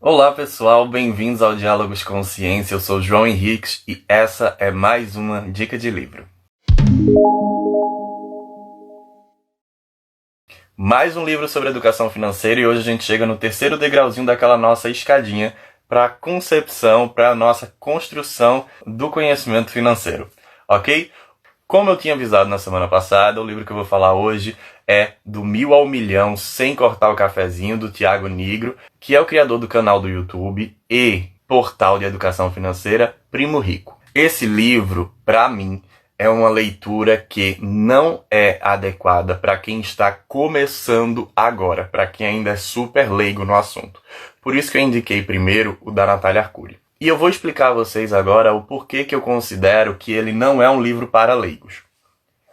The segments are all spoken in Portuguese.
Olá pessoal, bem-vindos ao Diálogos com Ciência. Eu sou João Henriques e essa é mais uma dica de livro. Mais um livro sobre educação financeira e hoje a gente chega no terceiro degrauzinho daquela nossa escadinha para a concepção, para a nossa construção do conhecimento financeiro, ok? Como eu tinha avisado na semana passada, o livro que eu vou falar hoje é Do Mil ao Milhão Sem Cortar o Cafezinho, do Thiago Nigro, que é o criador do canal do YouTube e portal de educação financeira Primo Rico. Esse livro, para mim, é uma leitura que não é adequada para quem está começando agora, para quem ainda é super leigo no assunto. Por isso que eu indiquei primeiro o da Natália Arcuri. E eu vou explicar a vocês agora o porquê que eu considero que ele não é um livro para leigos.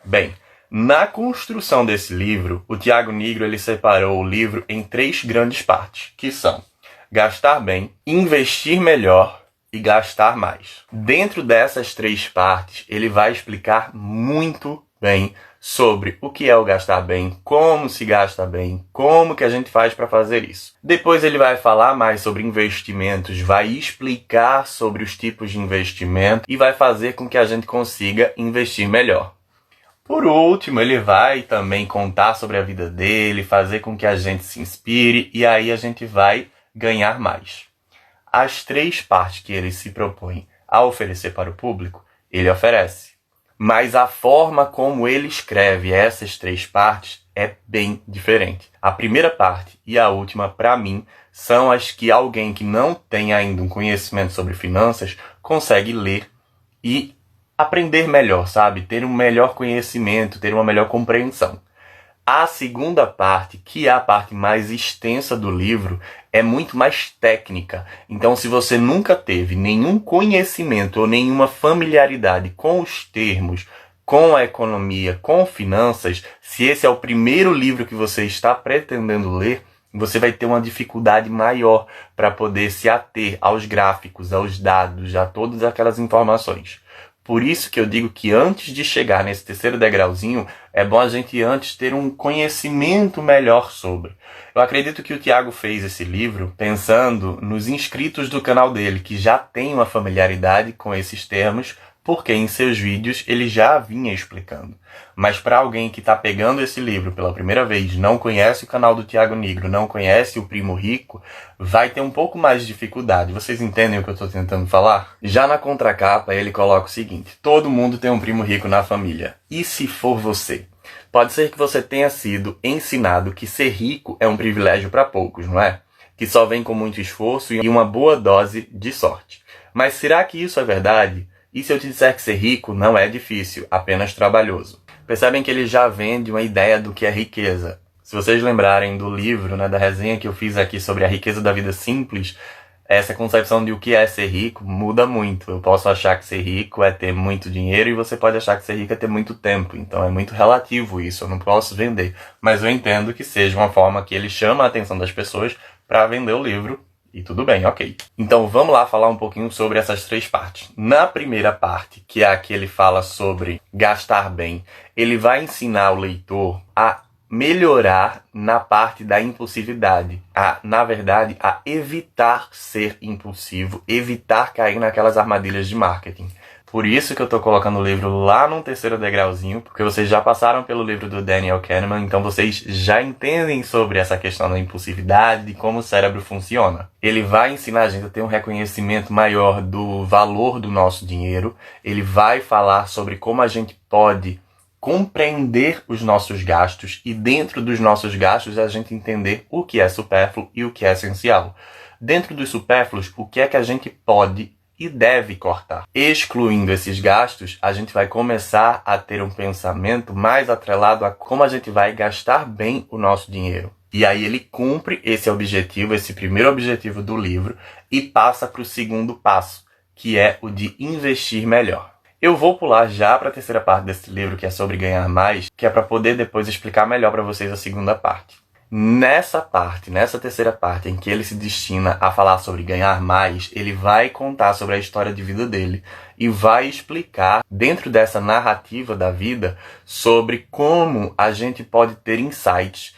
Bem, na construção desse livro, o Thiago Nigro ele separou o livro em 3 grandes partes, que são gastar bem, investir melhor e gastar mais. Dentro dessas 3 partes, ele vai explicar muito bem sobre o que é o gastar bem, como se gasta bem, como que a gente faz para fazer isso. Depois ele vai falar mais sobre investimentos, vai explicar sobre os tipos de investimento e vai fazer com que a gente consiga investir melhor. Por último, ele vai também contar sobre a vida dele, fazer com que a gente se inspire e aí a gente vai ganhar mais. As 3 partes que ele se propõe a oferecer para o público, ele oferece. Mas a forma como ele escreve essas 3 partes é bem diferente. A primeira parte e a última, para mim, são as que alguém que não tem ainda um conhecimento sobre finanças consegue ler e aprender melhor, sabe? Ter um melhor conhecimento, ter uma melhor compreensão. A segunda parte, que é a parte mais extensa do livro, é muito mais técnica. Então, se você nunca teve nenhum conhecimento ou nenhuma familiaridade com os termos, com a economia, com finanças, se esse é o primeiro livro que você está pretendendo ler, você vai ter uma dificuldade maior para poder se ater aos gráficos, aos dados, a todas aquelas informações. Por isso que eu digo que antes de chegar nesse terceiro degrauzinho, é bom a gente antes ter um conhecimento melhor sobre. Eu acredito que o Thiago fez esse livro pensando nos inscritos do canal dele, que já tem uma familiaridade com esses termos, porque em seus vídeos ele já vinha explicando. Mas para alguém que está pegando esse livro pela primeira vez, não conhece o canal do Thiago Nigro, não conhece o Primo Rico, vai ter um pouco mais de dificuldade. Vocês entendem o que eu estou tentando falar? Já na contracapa ele coloca o seguinte: todo mundo tem um primo rico na família. E se for você? Pode ser que você tenha sido ensinado que ser rico é um privilégio para poucos, não é? Que só vem com muito esforço e uma boa dose de sorte. Mas será que isso é verdade? E se eu te disser que ser rico não é difícil, apenas trabalhoso? Percebem que ele já vende uma ideia do que é riqueza. Se vocês lembrarem do livro, da resenha que eu fiz aqui sobre a riqueza da vida simples, essa concepção de o que é ser rico muda muito. Eu posso achar que ser rico é ter muito dinheiro e você pode achar que ser rico é ter muito tempo. Então é muito relativo isso, eu não posso vender. Mas eu entendo que seja uma forma que ele chama a atenção das pessoas para vender o livro. E tudo bem, ok. Então vamos lá falar um pouquinho sobre essas 3 partes. Na primeira parte, que é a que ele fala sobre gastar bem, ele vai ensinar o leitor a melhorar na parte da impulsividade. Na verdade, a evitar ser impulsivo, evitar cair naquelas armadilhas de marketing. Por isso que eu estou colocando o livro lá num terceiro degrauzinho, porque vocês já passaram pelo livro do Daniel Kahneman, então vocês já entendem sobre essa questão da impulsividade e como o cérebro funciona. Ele vai ensinar a gente a ter um reconhecimento maior do valor do nosso dinheiro, ele vai falar sobre como a gente pode compreender os nossos gastos e dentro dos nossos gastos a gente entender o que é supérfluo e o que é essencial. Dentro dos supérfluos, o que é que a gente pode e deve cortar. Excluindo esses gastos, a gente vai começar a ter um pensamento mais atrelado a como a gente vai gastar bem o nosso dinheiro. E aí ele cumpre esse objetivo, esse primeiro objetivo do livro, e passa para o segundo passo, que é o de investir melhor. Eu vou pular já para a terceira parte desse livro, que é sobre ganhar mais, que é para poder depois explicar melhor para vocês a segunda parte. Nessa terceira parte, em que ele se destina a falar sobre ganhar mais, ele vai contar sobre a história de vida dele e vai explicar, dentro dessa narrativa da vida, sobre como a gente pode ter insights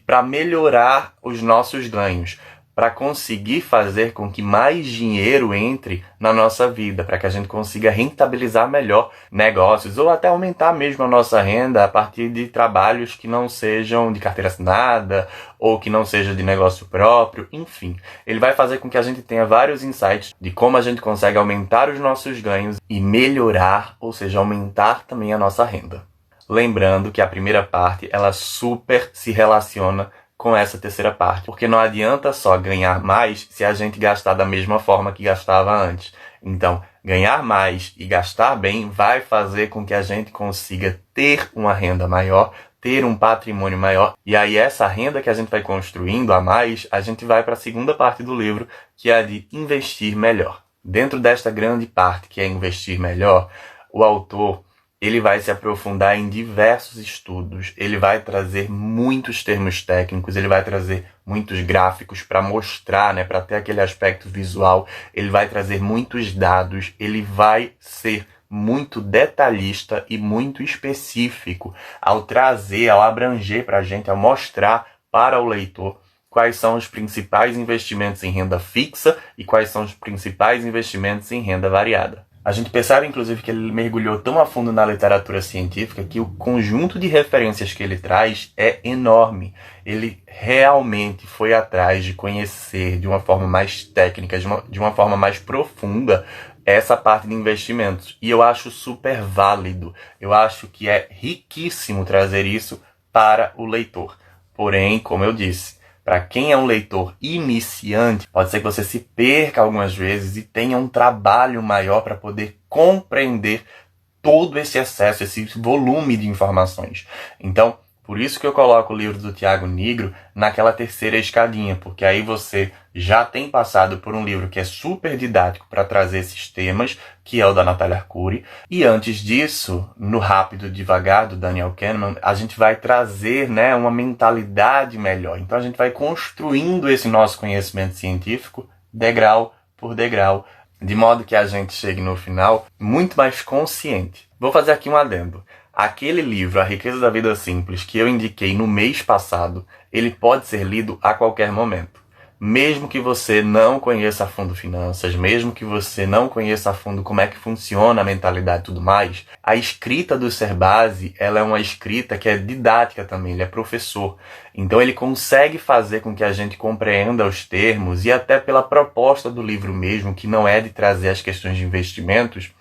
para melhorar os nossos ganhos, para conseguir fazer com que mais dinheiro entre na nossa vida, para que a gente consiga rentabilizar melhor negócios ou até aumentar mesmo a nossa renda a partir de trabalhos que não sejam de carteira assinada ou que não seja de negócio próprio, enfim. Ele vai fazer com que a gente tenha vários insights de como a gente consegue aumentar os nossos ganhos e melhorar, ou seja, aumentar também a nossa renda. Lembrando que a primeira parte, ela super se relaciona com essa terceira parte, porque não adianta só ganhar mais se a gente gastar da mesma forma que gastava antes. Então, ganhar mais e gastar bem vai fazer com que a gente consiga ter uma renda maior, ter um patrimônio maior, e aí essa renda que a gente vai construindo a mais, a gente vai para a segunda parte do livro, que é a de investir melhor. Dentro desta grande parte, que é investir melhor, o autor ele vai se aprofundar em diversos estudos, ele vai trazer muitos termos técnicos, ele vai trazer muitos gráficos para mostrar, para ter aquele aspecto visual, ele vai trazer muitos dados, ele vai ser muito detalhista e muito específico ao trazer, ao abranger para a gente, ao mostrar para o leitor quais são os principais investimentos em renda fixa e quais são os principais investimentos em renda variada. A gente percebe, inclusive, que ele mergulhou tão a fundo na literatura científica que o conjunto de referências que ele traz é enorme. Ele realmente foi atrás de conhecer de uma forma mais técnica, de uma forma mais profunda, essa parte de investimentos. E eu acho super válido. Eu acho que é riquíssimo trazer isso para o leitor. Porém, como eu disse, para quem é um leitor iniciante, pode ser que você se perca algumas vezes e tenha um trabalho maior para poder compreender todo esse excesso, esse volume de informações. Então, por isso que eu coloco o livro do Tiago Nigro naquela terceira escadinha, porque aí você já tem passado por um livro que é super didático para trazer esses temas, que é o da Natália Arcuri. E antes disso, no Rápido e Devagar, do Daniel Kahneman, a gente vai trazer uma mentalidade melhor. Então a gente vai construindo esse nosso conhecimento científico degrau por degrau, de modo que a gente chegue no final muito mais consciente. Vou fazer aqui um adendo. Aquele livro, A Riqueza da Vida Simples, que eu indiquei no mês passado, ele pode ser lido a qualquer momento. Mesmo que você não conheça a fundo finanças, mesmo que você não conheça a fundo como é que funciona a mentalidade e tudo mais, a escrita do Cerbasi, ela é uma escrita que é didática também, ele é professor. Então ele consegue fazer com que a gente compreenda os termos e até pela proposta do livro mesmo, que não é de trazer as questões de investimentos,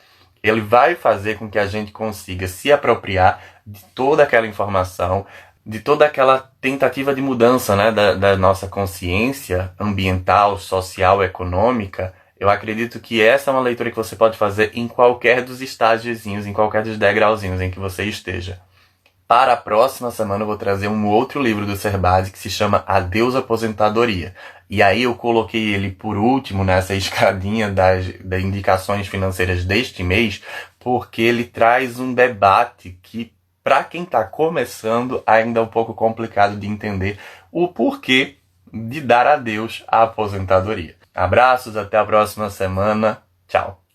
ele vai fazer com que a gente consiga se apropriar de toda aquela informação, de toda aquela tentativa de mudança da nossa consciência ambiental, social, econômica. Eu acredito que essa é uma leitura que você pode fazer em qualquer dos estágiozinhos, em qualquer dos degrauzinhos em que você esteja. Para a próxima semana eu vou trazer um outro livro do Cerbasi que se chama Adeus Aposentadoria. E aí eu coloquei ele por último nessa escadinha das indicações financeiras deste mês, porque ele traz um debate que, para quem está começando, ainda é um pouco complicado de entender o porquê de dar adeus à aposentadoria. Abraços, até a próxima semana. Tchau!